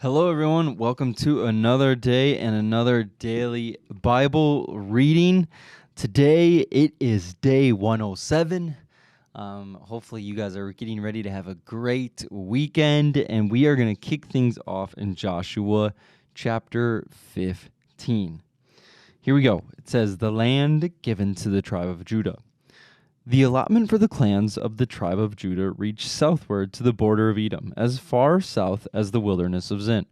Hello, everyone. Welcome to another day and another daily Bible reading. Today it is day 107. Hopefully, you guys are getting ready to have a great weekend, and we are going to kick things off in Joshua chapter 15. Here we go. It says, "The land given to the tribe of Judah." The allotment for the clans of the tribe of Judah reached southward to the border of Edom, as far south as the wilderness of Zin.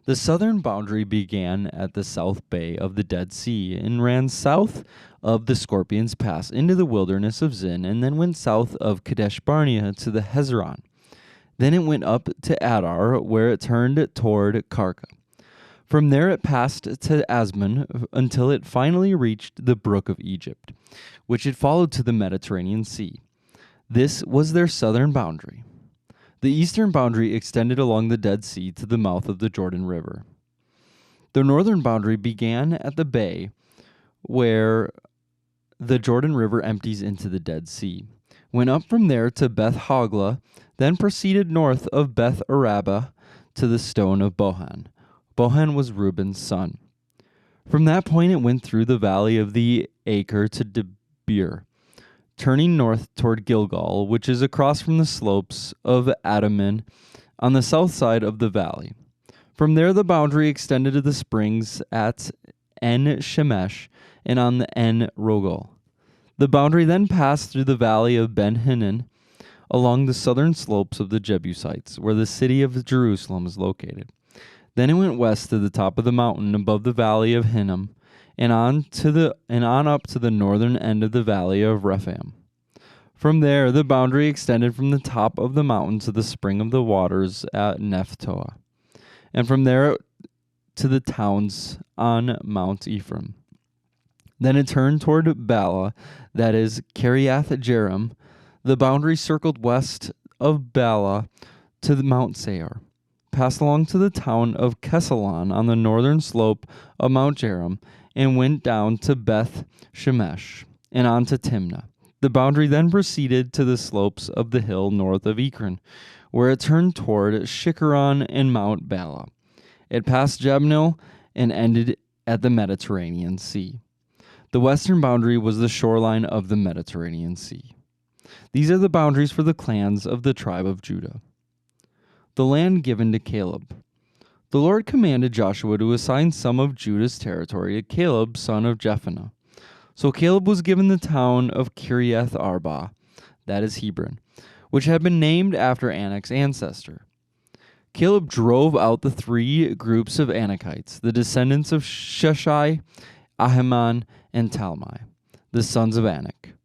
The southern boundary began at the south bay of the Dead Sea and ran south of the Scorpion's Pass into the wilderness of Zin, and then went south of Kadesh Barnea to the Hezron. Then it went up to Adar, where it turned toward Karka. From there it passed to Asmon until it finally reached the brook of Egypt, which it followed to the Mediterranean Sea. This was their southern boundary. The eastern boundary extended along the Dead Sea to the mouth of the Jordan River. The northern boundary began at the bay where the Jordan River empties into the Dead Sea, went up from there to Beth Hogla, then proceeded north of Beth Araba to the stone of Bohan. Bohan was Reuben's son. From that point it went through the valley of the Acre to Debir, turning north toward Gilgal, which is across from the slopes of Adaman on the south side of the valley. From there the boundary extended to the springs at En Shemesh and on the En Rogel. The boundary then passed through the valley of Ben Hinnom along the southern slopes of the Jebusites, where the city of Jerusalem is located. Then it went west to the top of the mountain above the valley of Hinnom, and on up to the northern end of the valley of Rephaim. From there, the boundary extended from the top of the mountain to the spring of the waters at Nephtoah, and from there to the towns on Mount Ephraim. Then it turned toward Bala, that is Kiriath Jearim. The boundary circled west of Bala to the Mount Seir, passed along to the town of Kesalon on the northern slope of Mount Jearim, and went down to Beth Shemesh and on to Timnah. The boundary then proceeded to the slopes of the hill north of Ekron, where it turned toward Shikkeron and Mount Bala. It passed Jabneel and ended at the Mediterranean Sea. The western boundary was the shoreline of the Mediterranean Sea. These are the boundaries for the clans of the tribe of Judah. The land given to Caleb. The Lord commanded Joshua to assign some of Judah's territory to Caleb, son of Jephunneh. So Caleb was given the town of Kiriath Arba, that is Hebron, which had been named after Anak's ancestor. Caleb drove out the three groups of Anakites, the descendants of Sheshai, Ahiman, and Talmai, the sons of Anak.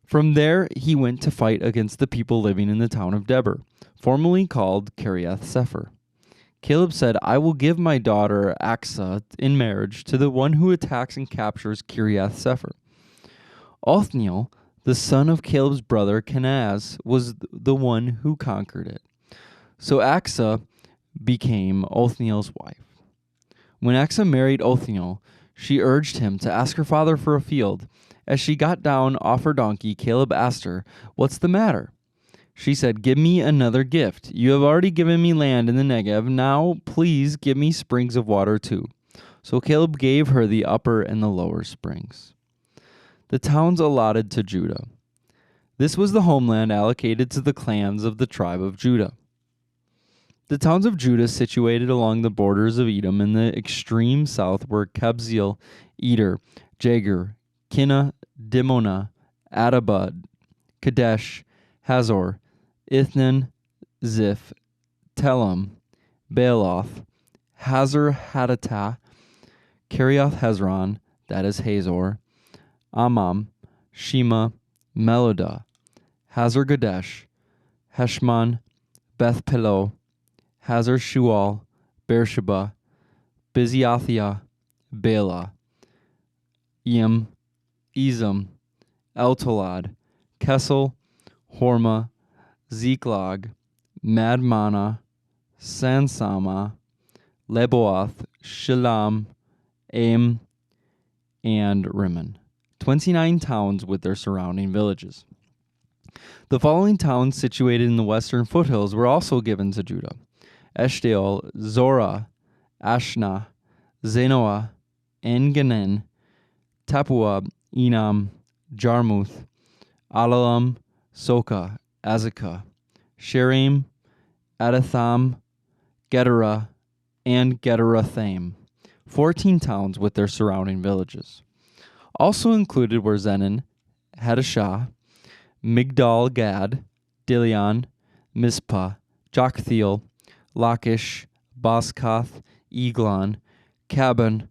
From there he went to fight against the people living in the town of Debir, formerly called Kiriath Sepher. Caleb said, "I will give my daughter Aksa in marriage to the one who attacks and captures Kiriath Sepher." Othniel, the son of Caleb's brother Kenaz, was the one who conquered it. So Aksa became Othniel's wife. When Aksa married Othniel, she urged him to ask her father for a field. As she got down off her donkey, Caleb asked her, "What's the matter?" She said, "Give me another gift. You have already given me land in the Negev. Now, please give me springs of water too." So Caleb gave her the upper and the lower springs. The towns allotted to Judah. This was the homeland allocated to the clans of the tribe of Judah. The towns of Judah situated along the borders of Edom in the extreme south were Kabzeel, Eder, Jagur, Kinnah, Dimonah, Adabad, Kadesh, Hazor, Ithnan, Ziph, Telem, Baaloth, Hazar Hadatah, Kiriath Hezron, that is Hazor, Amam, Shema, Melodah, Hazar Gadesh, Heshmon, Beth Pelah, Hazar Shual, Beersheba, Biziathia, Bela, Yim, Ezem, Eltolad, Kessel, Hormah, Ziklag, Madmannah, Sansama, Leboath, Shalom, Aim, and Rimmon. 29 towns with their surrounding villages. The following towns situated in the western foothills were also given to Judah: Eshtaol, Zorah, Ashna, Zanoah, En-Ganen, Tapua, Enam, Jarmuth, Alalam, Soka, Azekah, Sherim, Adatham, Gedera, and Gederathaim, 14 towns with their surrounding villages. Also included were Zenon, Hadashah, Migdal Gad, Dilion, Mizpah, Joktheel, Lachish, Boskath, Eglon, Caban,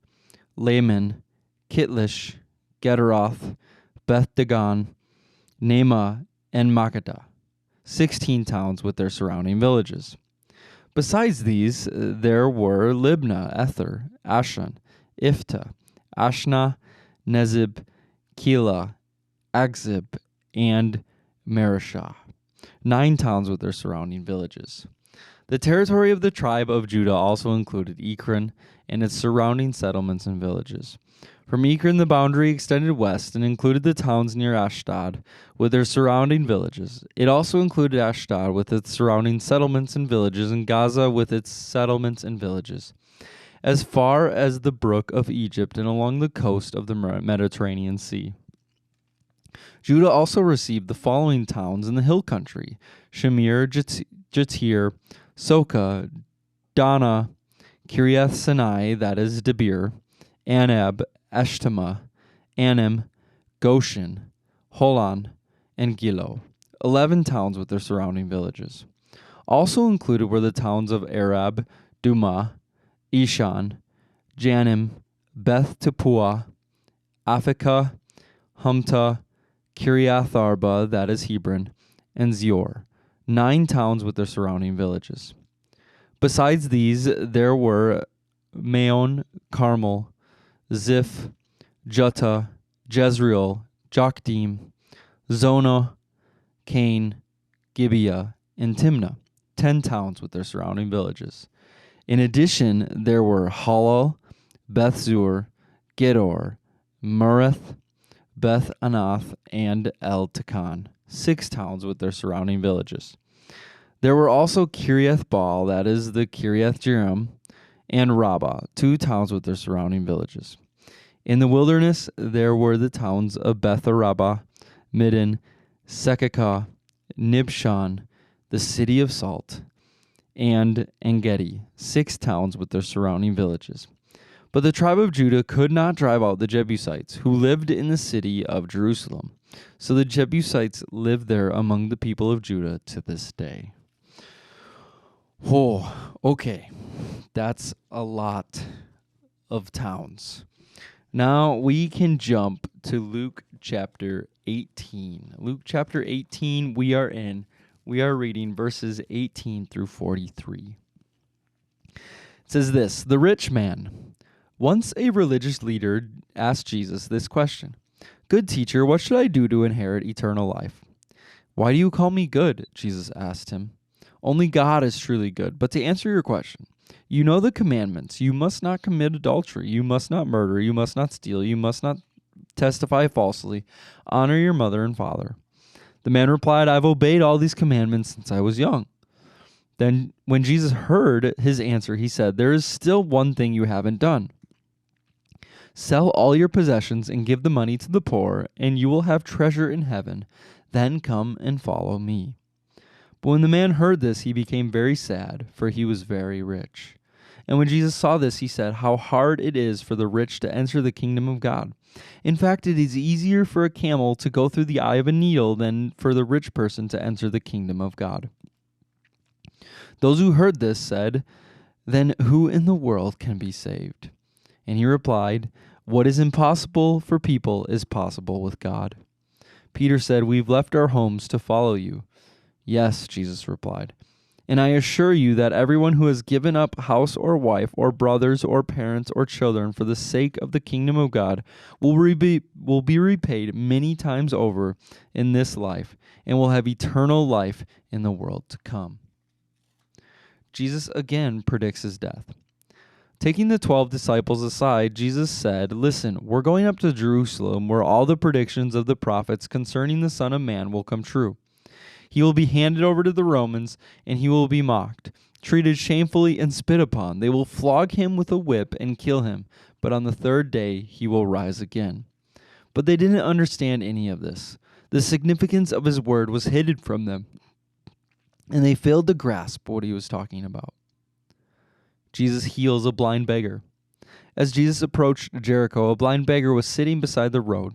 Laman, Kitlish, Gederoth, Beth Dagon, Nema, and Makkedah, 16 towns with their surrounding villages. Besides these, there were Libnah, Ether, Ashan, Ifta, Ashna, Nezib, Keilah, Akzib, and Mareshah, 9 towns with their surrounding villages. The territory of the tribe of Judah also included Ekron and its surrounding settlements and villages. From Ekron, the boundary extended west and included the towns near Ashdod with their surrounding villages. It also included Ashdod with its surrounding settlements and villages, and Gaza with its settlements and villages, as far as the brook of Egypt and along the coast of the Mediterranean Sea. Judah also received the following towns in the hill country: Shamir, Jatir, Soka, Dana, Kiriath Sinai, that is Debir, Anab, Eshtemoa, Anim, Goshen, Holon, and Gilo, 11 towns with their surrounding villages. Also included were the towns of Arab, Duma, Ishan, Janim, Beth Tappuah, Aphekah, Humta, Kiriath Arba, that is Hebron, and Zior, 9 towns with their surrounding villages. Besides these, there were Maon, Carmel, Ziph, Juttah, Jezreel, Jokdeam, Zonah, Cain, Gibeah, and Timnah, 10 towns with their surrounding villages. In addition, there were Halal, Beth-zur, Gedor, Merith, Beth Anath, and El Takan, 6 towns with their surrounding villages. There were also Kiriath Baal, that is the Kiriath Jearim, and Rabbah, 2 towns with their surrounding villages. In the wilderness, there were the towns of Beth-arabah, Middin, Sekekah, Nibshan, the city of salt, and Engedi, 6 towns with their surrounding villages. But the tribe of Judah could not drive out the Jebusites, who lived in the city of Jerusalem. So the Jebusites live there among the people of Judah to this day. Oh, okay. That's a lot of towns. Now we can jump to Luke chapter 18. Luke chapter 18, we are reading verses 18 through 43. It says this: The rich man. Once a religious leader asked Jesus this question: "Good teacher, what should I do to inherit eternal life?" "Why do you call me good?" Jesus asked him. "Only God is truly good. But to answer your question, you know the commandments. You must not commit adultery. You must not murder. You must not steal. You must not testify falsely. Honor your mother and father." The man replied, "I've obeyed all these commandments since I was young." Then when Jesus heard his answer, he said, "There is still one thing you haven't done. Sell all your possessions and give the money to the poor, and you will have treasure in heaven. Then come and follow me." But when the man heard this, he became very sad, for he was very rich. And when Jesus saw this, he said, "How hard it is for the rich to enter the kingdom of God. In fact, it is easier for a camel to go through the eye of a needle than for the rich person to enter the kingdom of God." Those who heard this said, "Then who in the world can be saved?" And he replied, "What is impossible for people is possible with God." Peter said, "We've left our homes to follow you." "Yes," Jesus replied, "and I assure you that everyone who has given up house or wife or brothers or parents or children for the sake of the kingdom of God will be repaid many times over in this life and will have eternal life in the world to come." Jesus again predicts his death. Taking the 12 disciples aside, Jesus said, "Listen, we're going up to Jerusalem where all the predictions of the prophets concerning the Son of Man will come true. He will be handed over to the Romans, and he will be mocked, treated shamefully and spit upon. They will flog him with a whip and kill him, but on the third day he will rise again." But they didn't understand any of this. The significance of his word was hidden from them, and they failed to grasp what he was talking about. Jesus heals a blind beggar. As Jesus approached Jericho, a blind beggar was sitting beside the road.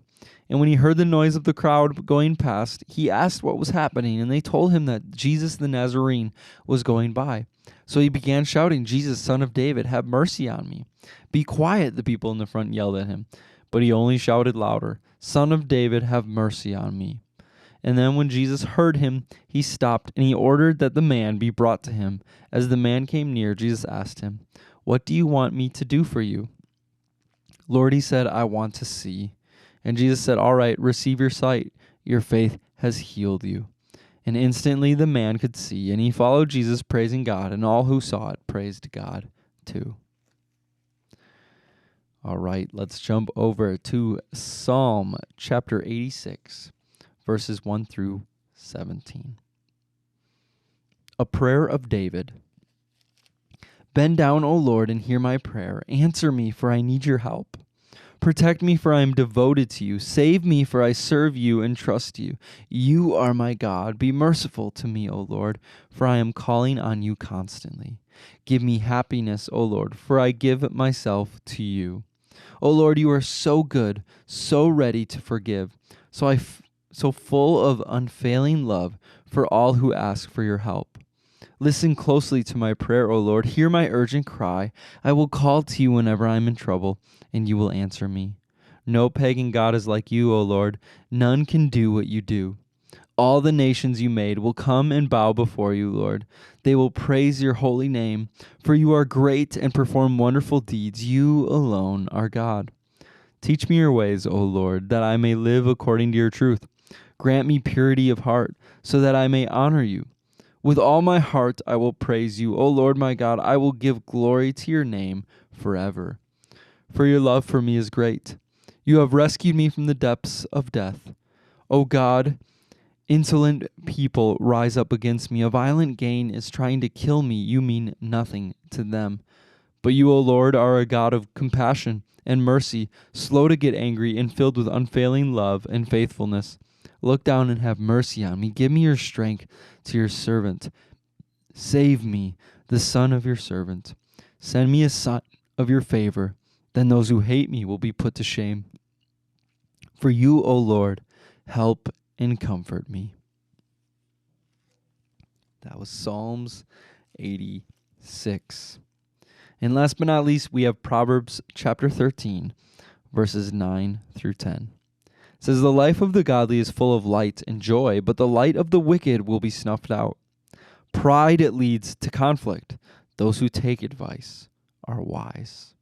And when he heard the noise of the crowd going past, he asked what was happening, and they told him that Jesus the Nazarene was going by. So he began shouting, "Jesus, Son of David, have mercy on me." "Be quiet," the people in the front yelled at him. But he only shouted louder, "Son of David, have mercy on me." And then when Jesus heard him, he stopped, and he ordered that the man be brought to him. As the man came near, Jesus asked him, "What do you want me to do for you?" "Lord," he said, "I want to see." And Jesus said, "All right, receive your sight. Your faith has healed you." And instantly the man could see, and he followed Jesus, praising God, and all who saw it praised God too. All right, let's jump over to Psalm chapter 86, verses 1 through 17. A prayer of David. Bend down, O Lord, and hear my prayer. Answer me, for I need your help. Protect me, for I am devoted to you. Save me, for I serve you and trust you. You are my God. Be merciful to me, O Lord, for I am calling on you constantly. Give me happiness, O Lord, for I give myself to you. O Lord, you are so good, so ready to forgive, so full of unfailing love for all who ask for your help. Listen closely to my prayer, O Lord. Hear my urgent cry. I will call to you whenever I am in trouble, and you will answer me. No pagan god is like you, O Lord. None can do what you do. All the nations you made will come and bow before you, Lord. They will praise your holy name, for you are great and perform wonderful deeds. You alone are God. Teach me your ways, O Lord, that I may live according to your truth. Grant me purity of heart, so that I may honor you. With all my heart I will praise you, O Lord my God. I will give glory to your name forever. For your love for me is great. You have rescued me from the depths of death. O God, insolent people rise up against me. A violent gang is trying to kill me. You mean nothing to them. But you, O Lord, are a God of compassion and mercy, slow to get angry and filled with unfailing love and faithfulness. Look down and have mercy on me. Give me your strength to your servant. Save me, the son of your servant. Send me a son of your favor. Then those who hate me will be put to shame. For you, O Lord, help and comfort me. That was Psalms 86. And last but not least, we have Proverbs Chapter 13, verses 9 through 10. It says, "The life of the godly is full of light and joy, but the light of the wicked will be snuffed out. Pride leads to conflict. Those who take advice are wise."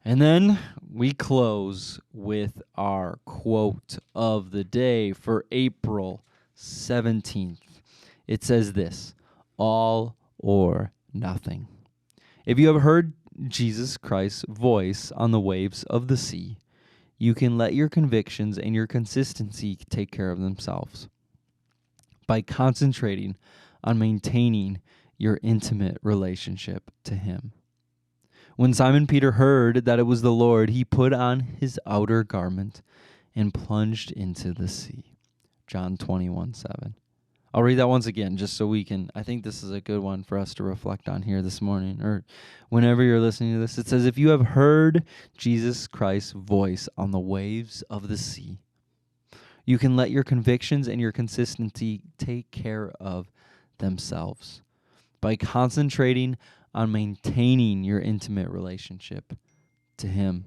And then we close with our quote of the day for April 17th. It says this: "All or nothing." If you have heard Jesus Christ's voice on the waves of the sea, you can let your convictions and your consistency take care of themselves by concentrating on maintaining your intimate relationship to Him. When Simon Peter heard that it was the Lord, he put on his outer garment and plunged into the sea. John 21:7. I'll read that once again just so we can, I think this is a good one for us to reflect on here this morning or whenever you're listening to this. It says, if you have heard Jesus Christ's voice on the waves of the sea, you can let your convictions and your consistency take care of themselves by concentrating on maintaining your intimate relationship to Him.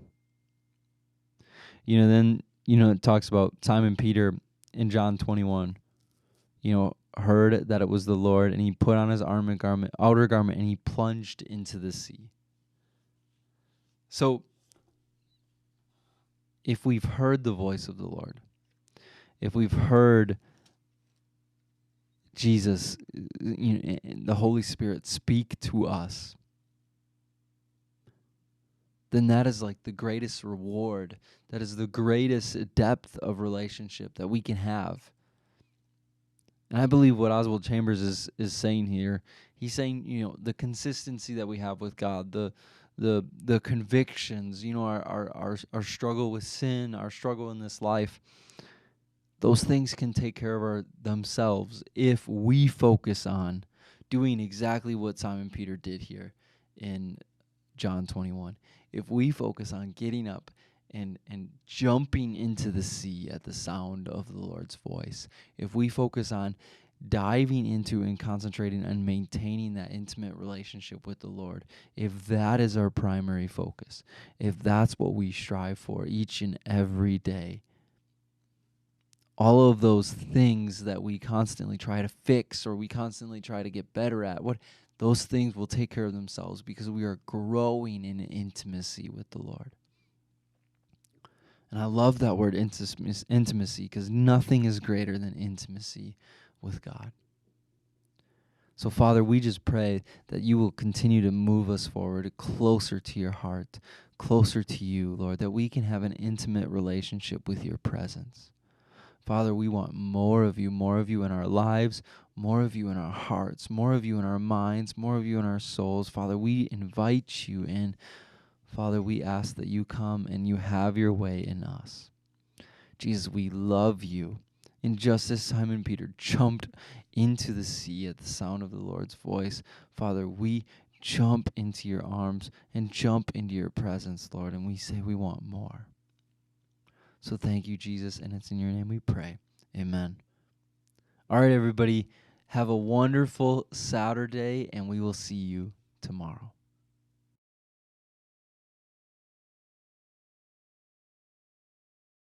Then it talks about Simon Peter in John 21. Heard that it was the Lord, and he put on his outer garment, and he plunged into the sea. So, if we've heard the voice of the Lord, if we've heard Jesus, the Holy Spirit speak to us, then that is like the greatest reward. That is the greatest depth of relationship that we can have. And I believe what Oswald Chambers is saying here, he's saying, the consistency that we have with God, the convictions, our struggle with sin, our struggle in this life, those things can take care of themselves if we focus on doing exactly what Simon Peter did here in John 21. If we focus on getting up and jumping into the sea at the sound of the Lord's voice, if we focus on diving into and concentrating on maintaining that intimate relationship with the Lord, if that is our primary focus, if that's what we strive for each and every day, all of those things that we constantly try to fix or we constantly try to get better at, those things will take care of themselves because we are growing in intimacy with the Lord. And I love that word intimacy because nothing is greater than intimacy with God. So, Father, we just pray that you will continue to move us forward closer to your heart, closer to you, Lord, that we can have an intimate relationship with your presence. Father, we want more of you in our lives, more of you in our hearts, more of you in our minds, more of you in our souls. Father, we invite you in. Father, we ask that you come and you have your way in us. Jesus, we love you. And just as Simon Peter jumped into the sea at the sound of the Lord's voice, Father, we jump into your arms and jump into your presence, Lord, and we say we want more. So thank you, Jesus, and it's in your name we pray. Amen. All right, everybody, have a wonderful Saturday, and we will see you tomorrow.